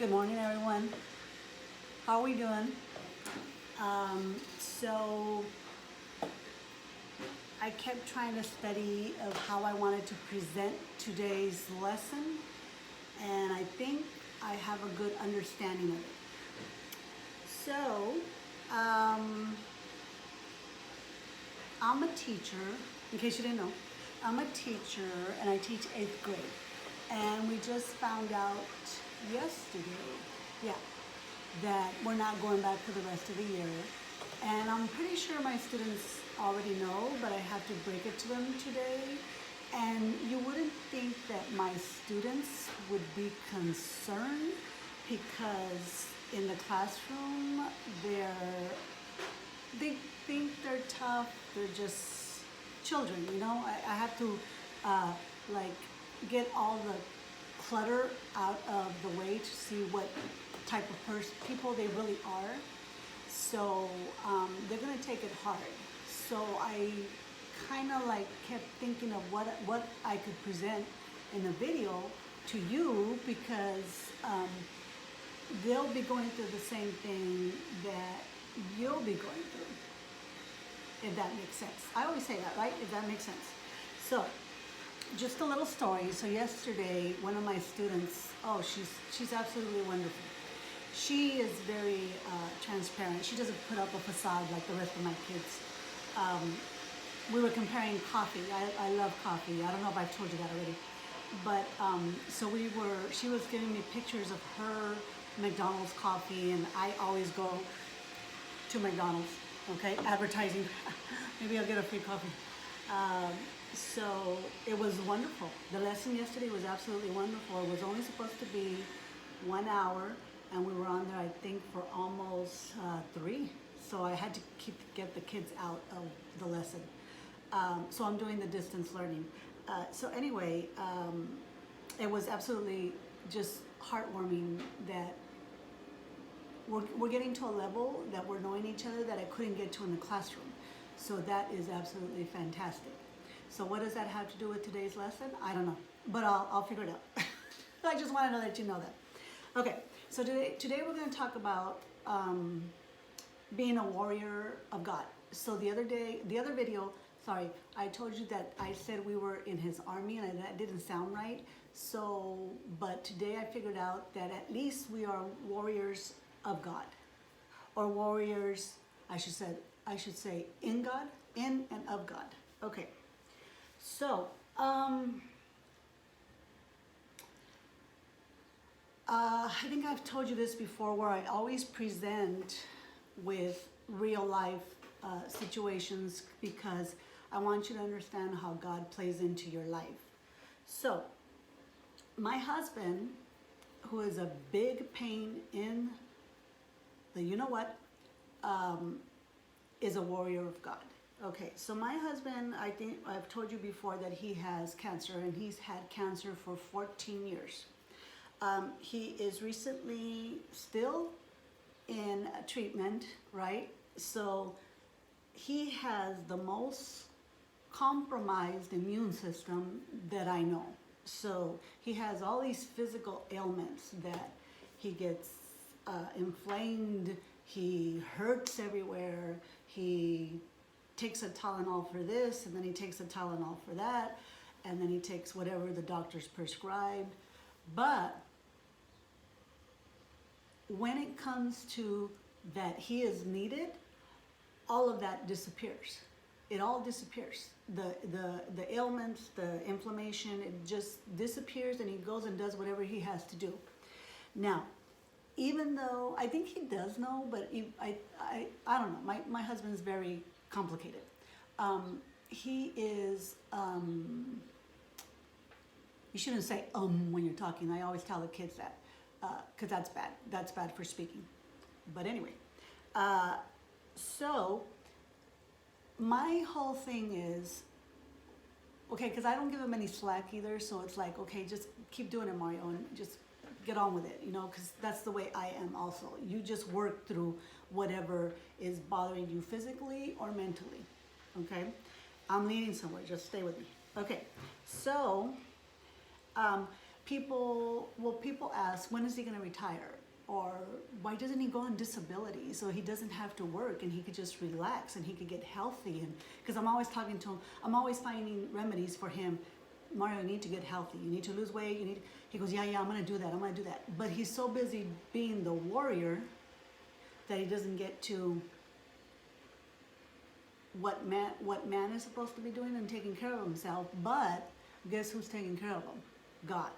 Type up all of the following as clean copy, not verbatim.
Good morning, everyone. How are we doing? So I kept trying to study of how I wanted to present today's lesson, and I think I have a good understanding of it. So, I'm a teacher, in case you didn't know. I'm a teacher and I teach 8th grade. And we just found out yesterday, yeah, that we're not going back for the rest of the year. And I'm pretty sure my students already know, but I have to break it to them today. And you wouldn't think that my students would be concerned because in the classroom they think they're tough, they're just children, you know? I have to like get all the clutter out of the way to see what type of people they really are. So they're gonna take it hard. So I kind of like kept thinking of what I could present in a video to you because they'll be going through the same thing that you'll be going through, if that makes sense. I always say that, right? If that makes sense. So just a little story. So yesterday, one of my students, oh, she's absolutely wonderful. She is very transparent. She doesn't put up a facade like the rest of my kids. We were comparing coffee. I love coffee. I don't know if I've told you that already. But so she was giving me pictures of her McDonald's coffee, and I always go to McDonald's, okay? Advertising. Maybe I'll get a free coffee. So it was wonderful. The lesson yesterday was absolutely wonderful. It was only supposed to be 1 hour, and we were on there, I think, for almost 3. So I had to get the kids out of the lesson. So I'm doing the distance learning. So anyway, it was absolutely just heartwarming that we're getting to a level that we're knowing each other that I couldn't get to in the classroom. So that is absolutely fantastic. So what does that have to do with today's lesson? I don't know, but I'll figure it out. I just wanted to let you know that. Okay, so today we're going to talk about being a warrior of God. So the other video, sorry, I told you that I said we were in his army, and that didn't sound right. So, but today I figured out that at least we are warriors of God, or warriors, I should say in God, in and of God. Okay. So, I think I've told you this before, where I always present with real life situations because I want you to understand how God plays into your life. So, my husband, who is a big pain in the you-know-what, is a warrior of God. Okay, so my husband, I think I've told you before that he has cancer, and he's had cancer for 14 years. He is recently still in treatment, right? So he has the most compromised immune system that I know. So he has all these physical ailments that he gets inflamed, he hurts everywhere, he takes a Tylenol for this, and then he takes a Tylenol for that, and then he takes whatever the doctor's prescribed. But when it comes to that he is needed, all of that disappears. It all disappears. The ailments, the inflammation, it just disappears, and he goes and does whatever he has to do. Now, even though I think he does know, but I don't know. My husband's very complicated. He is, you shouldn't say when you're talking. I always tell the kids that, because that's bad. That's bad for speaking. But anyway, so my whole thing is, okay, because I don't give him any slack either, so it's like, okay, just keep doing it, Mario, and just get on with it, you know, because that's the way I am also. You just work through whatever is bothering you physically or mentally, okay? I'm leading somewhere, just stay with me. Okay, so people ask, when is he going to retire? Or why doesn't he go on disability so he doesn't have to work and he could just relax and he could get healthy? And because I'm always talking to him, I'm always finding remedies for him. Mario, you need to get healthy. You need to lose weight. He goes, yeah, I'm going to do that. I'm going to do that. But he's so busy being the warrior that he doesn't get to what man is supposed to be doing and taking care of himself. But guess who's taking care of him? God.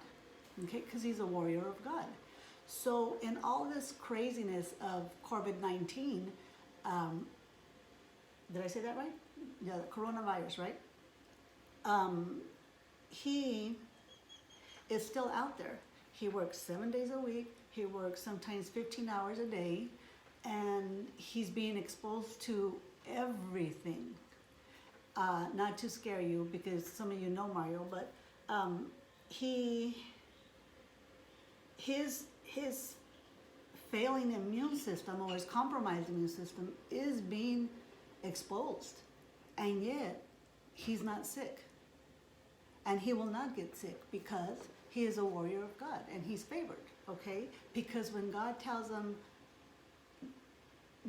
Okay, because he's a warrior of God. So in all this craziness of COVID-19, did I say that right? Yeah, the coronavirus, right? He is still out there. He works 7 days a week. He works sometimes 15 hours a day, and he's being exposed to everything. Not to scare you, because some of you know Mario, but his failing immune system or his compromised immune system is being exposed, and yet he's not sick, and he will not get sick because he is a warrior of God and he's favored. Okay, because when God tells him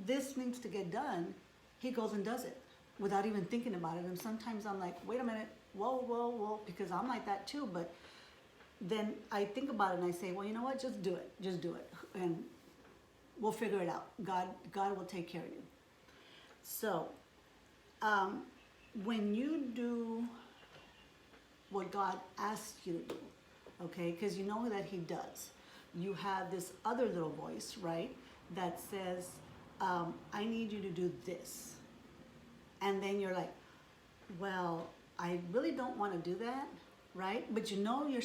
this needs to get done, he goes and does it without even thinking about it. And sometimes I'm like, wait a minute, whoa, because I'm like that too. But then I think about it and I say, well, you know what? Just do it, and we'll figure it out. God will take care of you. So, when you do what God asks you to do, okay, because you know that He does, you have this other little voice, right, that says, I need you to do this. And then you're like, well, I really don't want to do that, right? But you know you're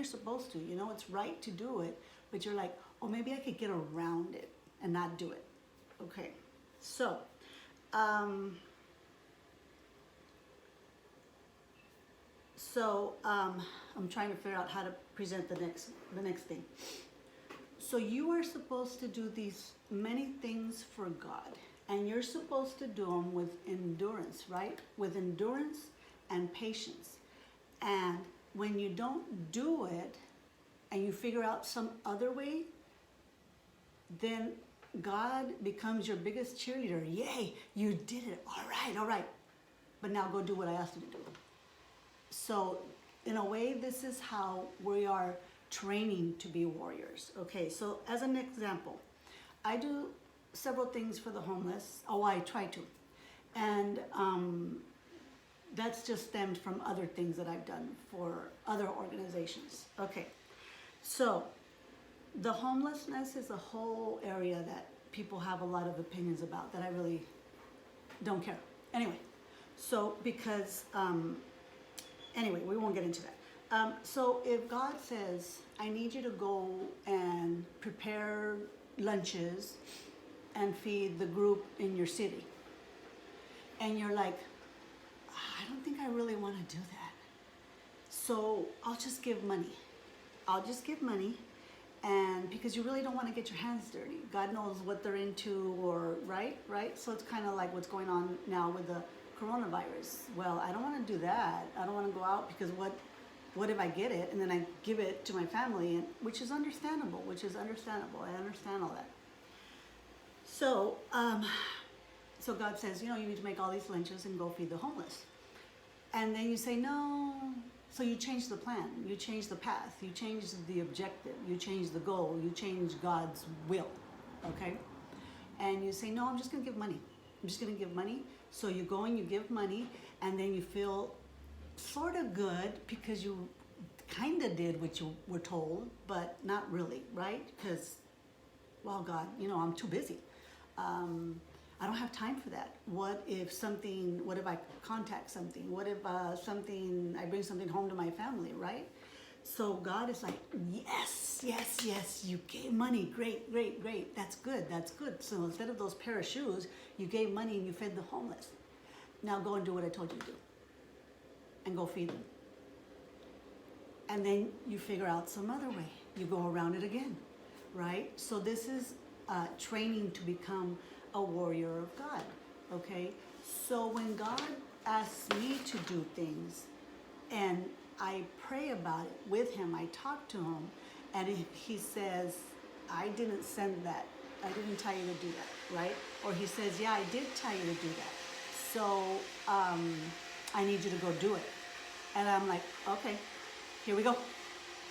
supposed to. You know it's right to do it, but you're like, oh, maybe I could get around it and not do it. Okay, so I'm trying to figure out how to present the next thing. So you are supposed to do these many things for God, and you're supposed to do them with endurance, right? With endurance and patience. And when you don't do it and you figure out some other way, then God becomes your biggest cheerleader. Yay, you did it. All right. But now go do what I asked you to do. So in a way, this is how we are training to be warriors. Okay, so as an example, I do several things for the homeless. Oh, I try to. And that's just stemmed from other things that I've done for other organizations. Okay, so the homelessness is a whole area that people have a lot of opinions about that I really don't care. Anyway, so because, anyway, we won't get into that. So if God says, I need you to go and prepare lunches and feed the group in your city, and you're like, I don't think I really want to do that, so I'll just give money. And because you really don't want to get your hands dirty. God knows what they're into, or right? So it's kind of like what's going on now with the coronavirus. Well, I don't want to do that. I don't want to go out because what if I get it and then I give it to my family, and which is understandable. I understand all that. So, so God says, you need to make all these lunches and go feed the homeless. And then you say, no. So you change the plan, you change the path, you change the objective, you change the goal, you change God's will, okay? And you say, no, I'm just gonna give money. So you go and you give money, and then you feel sort of good because you kind of did what you were told, but not really, right? Because, well, God, I'm too busy. I don't have time for that. What if I contact something? What if I bring something home to my family, right? So God is like, yes, you gave money, great, that's good. So instead of those pair of shoes, you gave money and you fed the homeless. Now go and do what I told you to do. And go feed them. And then you figure out some other way. You go around it again, right? So this is training to become a warrior of God, okay? So when God asks me to do things, And I pray about it with him. I talk to him, and he says, I didn't send that. I didn't tell you to do that, right? Or he says, yeah, I did tell you to do that. So I need you to go do it. And I'm like, okay, here we go.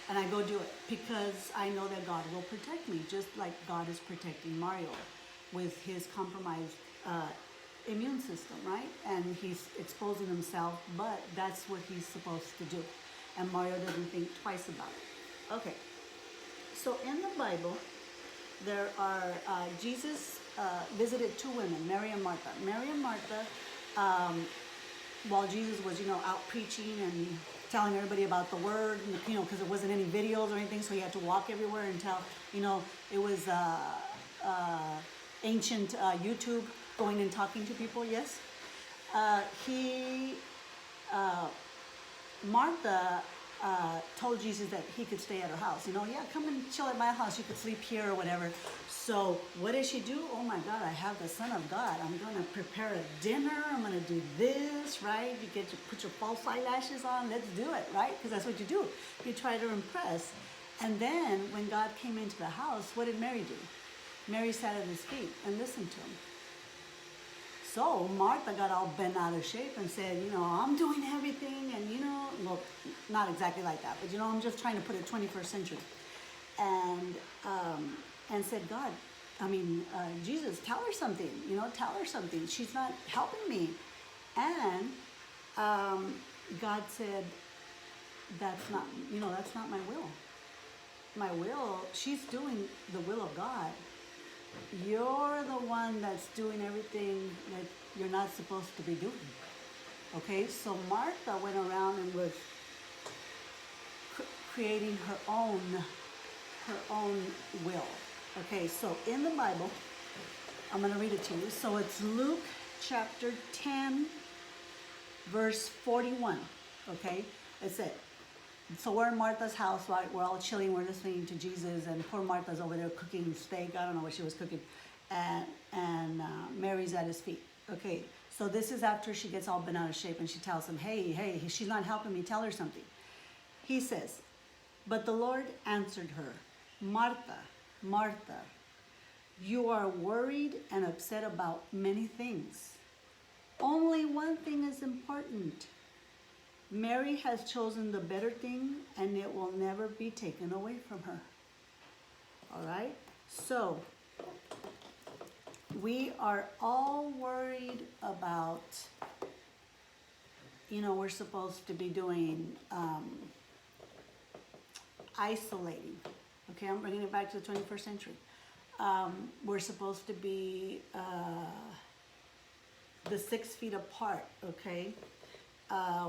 And I go do it because I know that God will protect me, just like God is protecting Mario with his compromised immune system, right? And he's exposing himself, but that's what he's supposed to do. And Mario doesn't think twice about it. Okay, so in the Bible, there are, Jesus visited two women, Mary and Martha. Mary and Martha, while Jesus was, out preaching and telling everybody about the word, because there wasn't any videos or anything, so he had to walk everywhere and tell, it was ancient YouTube, going and talking to people, yes. Martha told Jesus that he could stay at her house. Yeah, come and chill at my house. You could sleep here or whatever. So what did she do? Oh my God, I have the Son of God. I'm going to prepare a dinner. I'm going to do this, right? You put your false eyelashes on. Let's do it, right? Because that's what you do. You try to impress. And then when God came into the house, what did Mary do? Mary sat at his feet and listened to him. So Martha got all bent out of shape and said, I'm doing everything, and well, not exactly like that, but I'm just trying to put it 21st century. And said, Jesus, tell her something, tell her something. She's not helping me. And God said, that's not my will. My will, she's doing the will of God. You're the one that's doing everything that you're not supposed to be doing. Okay, so Martha went around and was creating her own will. Okay, so in the Bible, I'm going to read it to you. So it's Luke chapter 10, verse 41. Okay, it's it. So we're in Martha's house, right? We're all chilling, we're listening to Jesus, and poor Martha's over there cooking steak. I don't know what she was cooking. And Mary's at his feet. Okay, so this is after she gets all bent out of shape, and she tells him, hey, she's not helping me, tell her something. He says, but the Lord answered her, Martha, Martha, you are worried and upset about many things. Only one thing is important. Mary has chosen the better thing, and it will never be taken away from her. All right? So, we are all worried about, we're supposed to be doing isolating. Okay, I'm bringing it back to the 21st century. We're supposed to be the 6 feet apart, okay?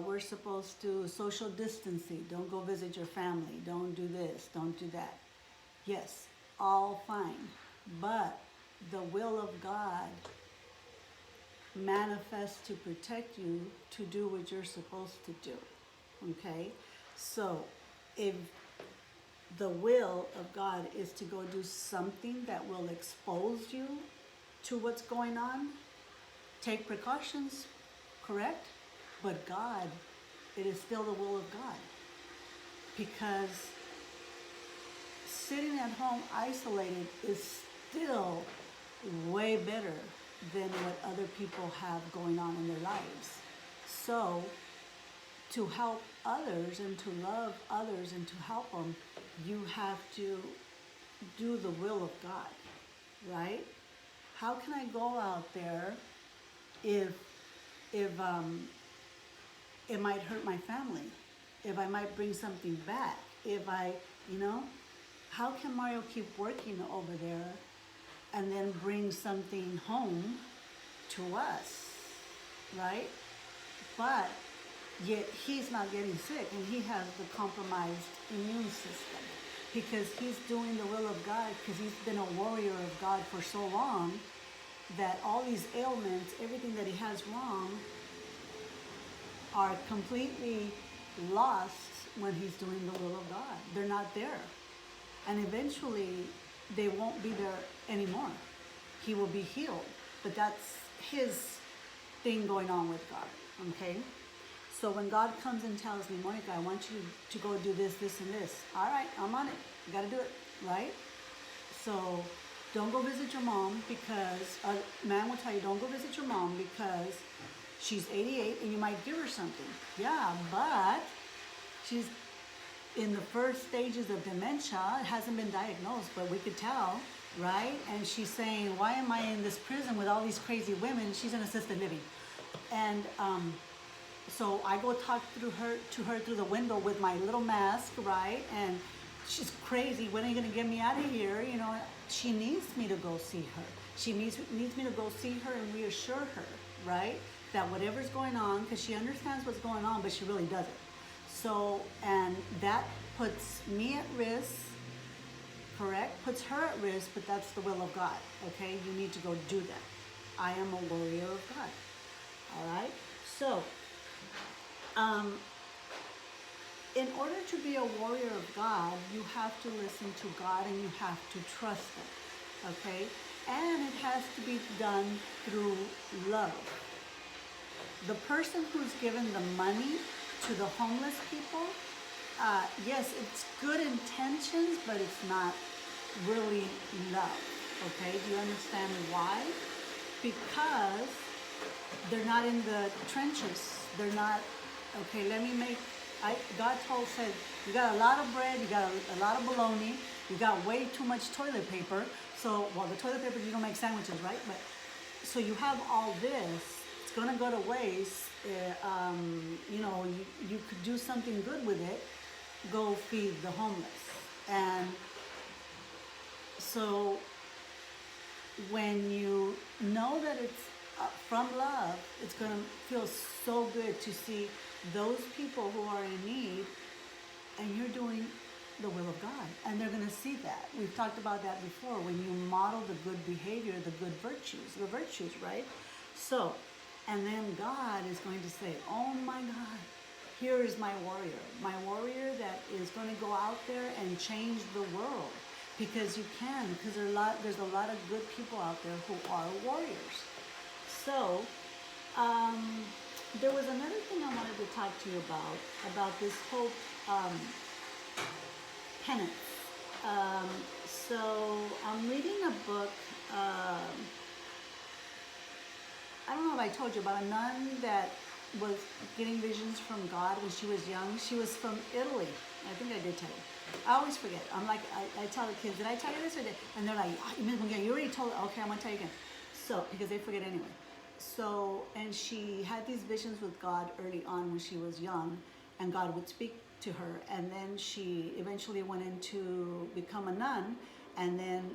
We're supposed to social distancing. Don't go visit your family. Don't do this. Don't do that. Yes, all fine. But the will of God manifests to protect you to do what you're supposed to do. Okay? So if the will of God is to go do something that will expose you to what's going on, take precautions, correct? But God, it is still the will of God. Because sitting at home isolated is still way better than what other people have going on in their lives. So, to help others and to love others and to help them, you have to do the will of God, right? How can I go out there if it might hurt my family, if I might bring something back, if how can Mario keep working over there and then bring something home to us, right? But yet he's not getting sick, and he has the compromised immune system because he's doing the will of God, because he's been a warrior of God for so long that all these ailments, everything that he has wrong, are completely lost when he's doing the will of God. They're not there. And eventually, they won't be there anymore. He will be healed. But that's his thing going on with God, okay? So when God comes and tells me, Monica, I want you to go do this, this, and this. All right, I'm on it. You got to do it, right? So don't go visit your mom because a man will tell you, don't go visit your mom because she's 88 and you might give her something. Yeah, but she's in the first stages of dementia. It hasn't been diagnosed, but we could tell, right? And she's saying, why am I in this prison with all these crazy women? She's in assisted living. And so I go talk to her through the window with my little mask, right? And she's crazy. When are you gonna get me out of here? You know, she needs me to go see her. She needs me to go see her and reassure her, right? That whatever's going on, because she understands what's going on, but she really doesn't. So, and that puts me at risk, correct? Puts her at risk, but that's the will of God, okay? You need to go do that. I am a warrior of God, all right? So, in order to be a warrior of God, you have to listen to God and you have to trust Him, okay? And it has to be done through love. The person who's given the money to the homeless people, yes, it's good intentions, but it's not really love, okay? Do you understand why? Because they're not in the trenches. They're not, okay, God said, you got a lot of bread, you got a lot of bologna, you got way too much toilet paper. So, well, the toilet paper, you don't make sandwiches, right? But, so you have all this, it's gonna go to waste. You know, you could do something good with it, go feed the homeless. And so when you know that it's from love, it's going to feel so good to see those people who are in need and you're doing the will of God. And they're going to see that. We've talked about that before. When you model the good behavior, the good virtues, right? So, and then God is going to say, oh my God, here is my warrior that is going to go out there and change the world. Because you can, because there's a lot of good people out there who are warriors. So, there was another thing I wanted to talk to you about this whole penance. So I'm reading a book, I don't know if I told you about a nun that was getting visions from God when she was young. She was from Italy. I think I did tell you. I always forget. I'm like, I tell the kids, did I tell you this or did? And they're like, oh, you already told it. Okay, I'm going to tell you again. So, because they forget anyway. So, and she had these visions with God early on when she was young, and God would speak to her. And then she eventually went into become a nun, and then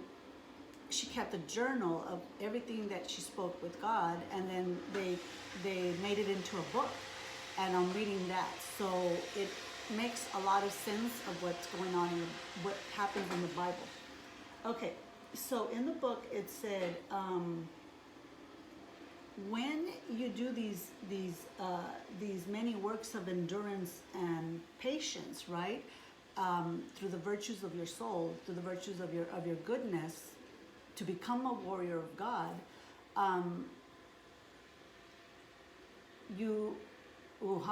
she kept a journal of everything that she spoke with God, and then they made it into a book, and I'm reading that. So it makes a lot of sense of what's going on and what happens in the Bible. Okay, so in the book it said, when you do these many works of endurance and patience, right, through the virtues of your soul, through the virtues of your goodness, to become a warrior of God, how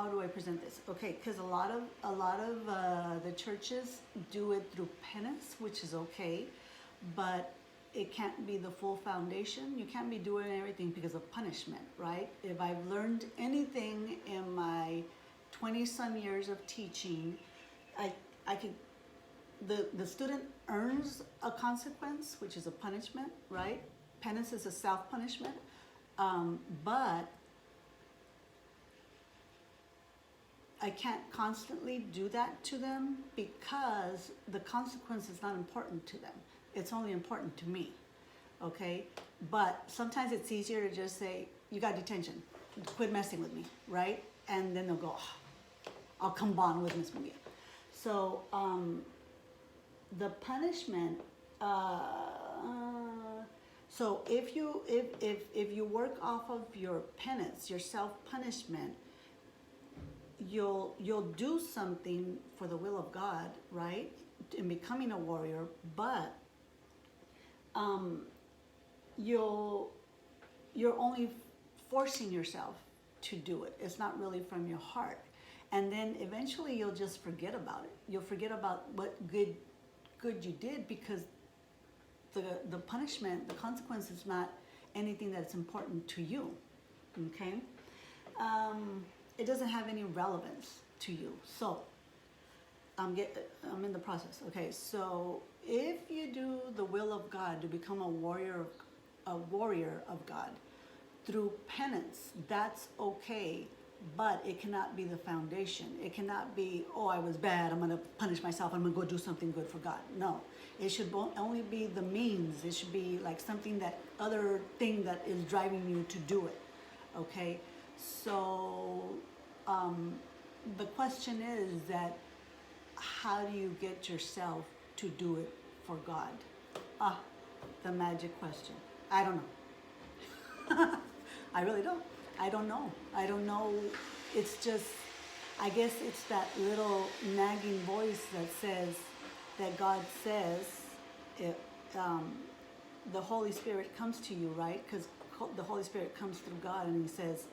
do I present this? Okay, because a lot of the churches do it through penance, which is okay, but it can't be the full foundation. You can't be doing everything because of punishment, right? If I've learned anything in my 20-some years of teaching, I could. The student earns a consequence, which is a punishment, right? Penance is a self-punishment, but I can't constantly do that to them because the consequence is not important to them. It's only important to me, okay? But sometimes it's easier to just say, you got detention, quit messing with me, right? And then they'll go, oh, I'll come bond with Miss McGee. So, the punishment, so if you work off of your penance, your self-punishment, you'll do something for the will of God, right, in becoming a warrior, but you're only forcing yourself to do it. It's not really from your heart. And then eventually you'll just forget about it. You'll forget about what good you did, because the punishment, the consequence is not anything that's important to you. Okay? It doesn't have any relevance to you. So I'm in the process. Okay, so if you do the will of God to become a warrior of God through penance, that's okay, but it cannot be the foundation. It cannot be, oh, I was bad, I'm going to punish myself, I'm going to go do something good for God. No, it should only be the means. It should be like something, that other thing that is driving you to do it. Okay, so the question is that, how do you get yourself to do it for God? The magic question. I don't know. I really don't. I don't know. I don't know. It's just, I guess it's that little nagging voice that says, that God says, the Holy Spirit comes to you, right? Because the Holy Spirit comes through God, and He says,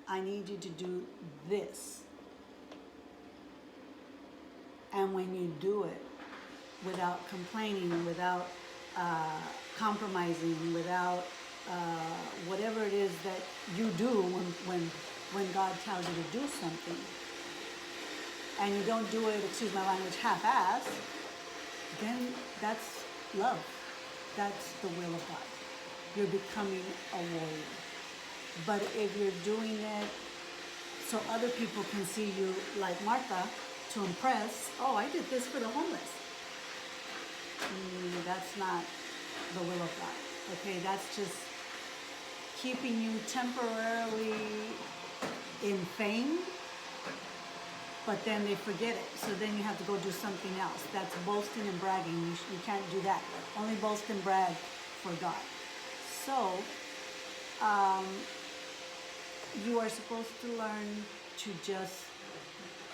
I need you to do this. And when you do it without complaining, without compromising, without whatever it is that you do when God tells you to do something, and you don't do it, excuse my language, half-assed, then that's love. That's the will of God. You're becoming a warrior. But if you're doing it so other people can see you like Martha, to impress, oh, I did this for the homeless. That's not the will of God. Okay, that's just keeping you temporarily in fame, but then they forget it. So then you have to go do something else. That's boasting and bragging. You can't do that. Only boast and brag for God. So, you are supposed to learn to just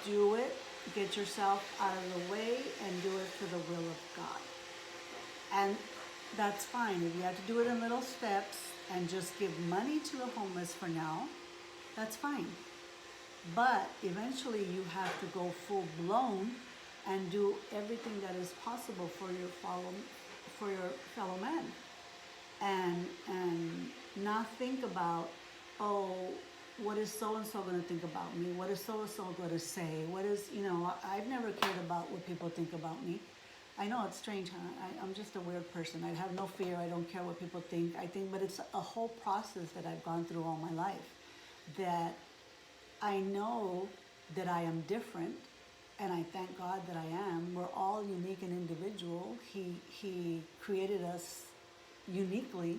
do it, get yourself out of the way, and do it for the will of God. And that's fine. If you have to do it in little steps and just give money to the homeless for now, that's fine. But eventually you have to go full blown and do everything that is possible for your fellow man. And not think about, oh, what is so-and-so going to think about me? What is so-and-so going to say? What is, I've never cared about what people think about me. I know it's strange, huh? I'm just a weird person. I have no fear. I don't care what people think. But it's a whole process that I've gone through all my life, that I know that I am different, and I thank God that I am. We're all unique and individual. He created us uniquely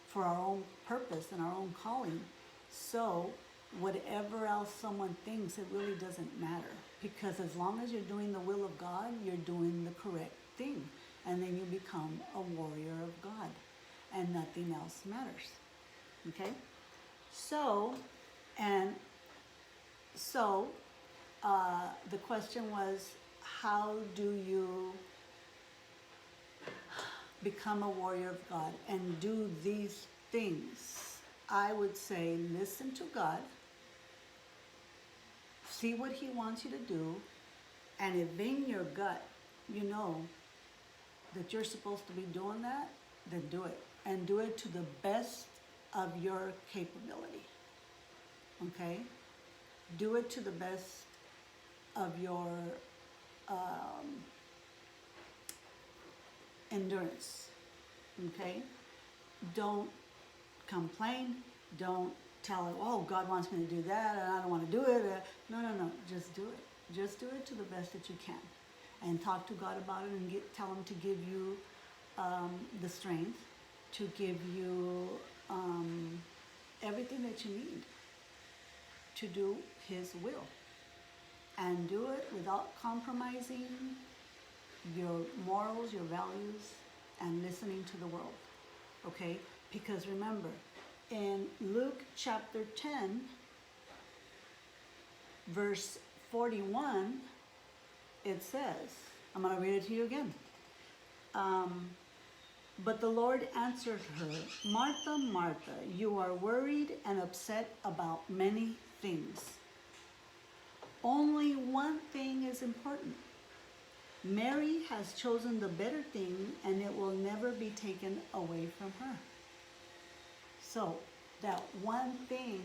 for our own purpose and our own calling. So whatever else someone thinks, it really doesn't matter. Because as long as you're doing the will of God, you're doing the correct thing. And then you become a warrior of God. And nothing else matters. Okay? So, the question was, how do you become a warrior of God and do these things? I would say, listen to God, see what He wants you to do, and if in your gut you know that you're supposed to be doing that, then do it. And do it to the best of your capability. Okay? Do it to the best of your endurance. Okay? Don't complain. Don't tell it, oh, God wants me to do that and I don't want to do it. No. Just do it. Just do it to the best that you can. And talk to God about it and tell Him to give you the strength, to give you everything that you need to do His will. And do it without compromising your morals, your values, and listening to the world. Okay? Because remember, in Luke chapter 10, verse 41, it says, I'm going to read it to you again. But the Lord answered her, Martha, Martha, you are worried and upset about many things. Only one thing is important. Mary has chosen the better thing, and it will never be taken away from her. So, that one thing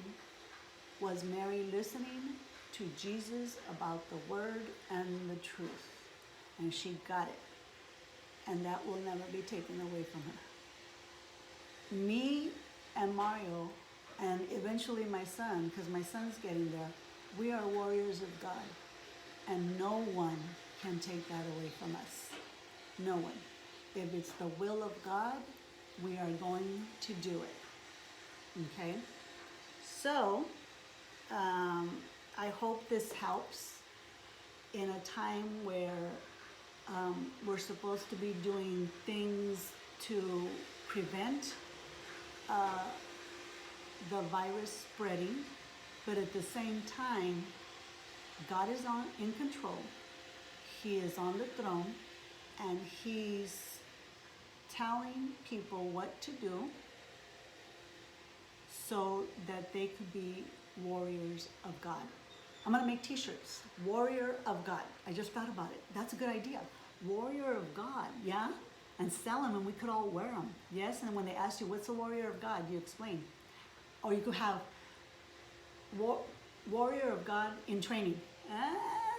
was Mary listening to Jesus about the word and the truth. And she got it. And that will never be taken away from her. Me and Mario, and eventually my son, because my son's getting there, we are warriors of God. And no one can take that away from us. No one. If it's the will of God, we are going to do it. Okay? So, I hope this helps in a time where we're supposed to be doing things to prevent the virus spreading, but at the same time, God is in control. He is on the throne, and He's telling people what to do so that they could be warriors of God. I'm gonna make t-shirts, Warrior of God. I just thought about it. That's a good idea. Warrior of God, yeah? And sell them, and we could all wear them. Yes, and when they ask you, what's a warrior of God? You explain. Or you could have Warrior of God in training.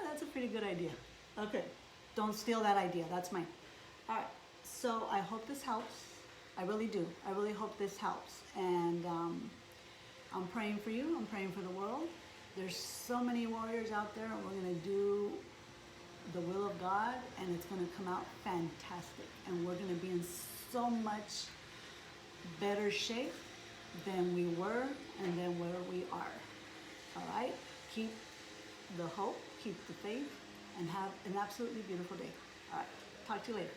That's a pretty good idea. Okay, don't steal that idea. That's mine. All right, so I hope this helps. I really do. I really hope this helps. And I'm praying for you. I'm praying for the world. There's so many warriors out there, and we're going to do the will of God, and it's going to come out fantastic. And we're going to be in so much better shape than we were and than where we are. All right? Keep the hope, keep the faith, and have an absolutely beautiful day. All right. Talk to you later.